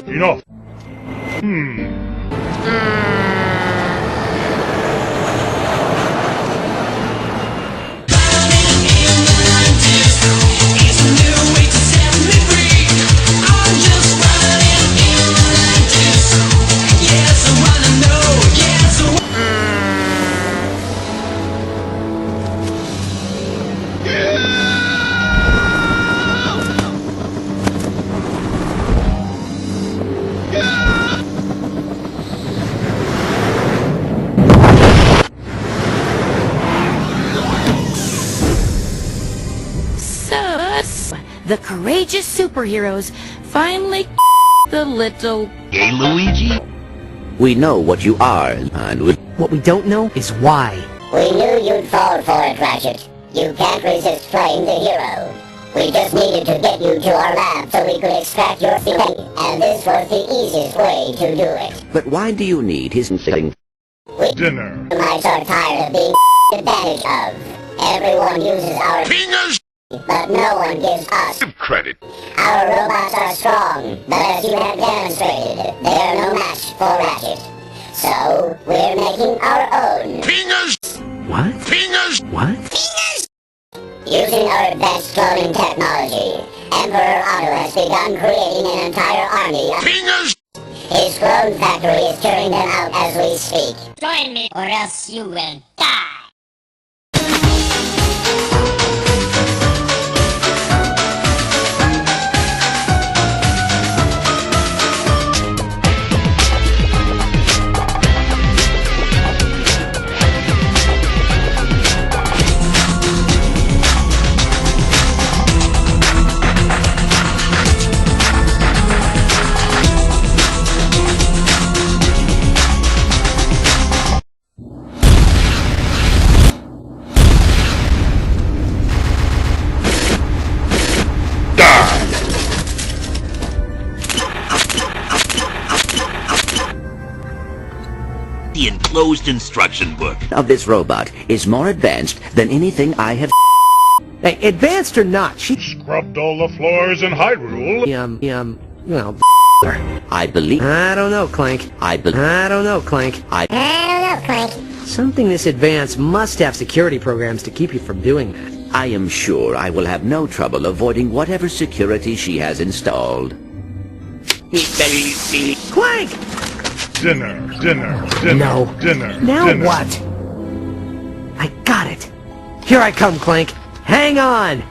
Enough. The courageous superheroes finally the little Hey, Luigi? We know what you are, and What we don't know is why. We knew you'd fall for it, Ratchet. You can't resist playing the hero. We just needed to get you to our lab so we could extract your feeling, and this was the easiest way to do it. But why do you need his thing? Dinner. Mice are tired of being advantage of. Everyone uses our Fingers! but no one gives us Credit. Our robots are strong, but as you have demonstrated, they are no match for Ratchet. So, we're making our own. Fingers! What? Fingers! What? Using our advanced cloning technology, Emperor Otto has begun creating an entire army of... Fingers! His clone factory is turning them out as we speak. Join me, or else you will die. The enclosed instruction book. Of this robot is more advanced than anything I have. Hey, advanced or not, she... Scrubbed all the floors in Hyrule. Well, I believe. I don't know, Clank. I believe. I don't know, Clank. I don't know, Clank. Something this advanced must have security programs to keep you from doing that. I am sure I will have no trouble avoiding whatever security she has installed. Clank! Dinner. No. Dinner. Now dinner. what? I got it. Here I come, Clank. Hang on!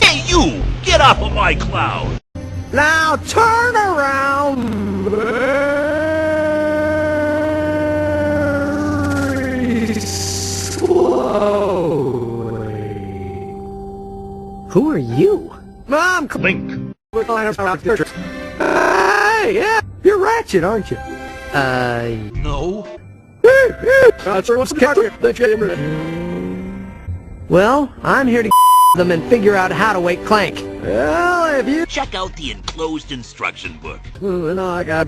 Hey, you! Get off of my cloud! Now turn around! Very slowly. Who are you? Mom, Link. yeah, you're Ratchet, aren't you? No. Well, I'm here to them and figure out how to wake Clank. Well, if you... Check out the enclosed instruction book. No, I got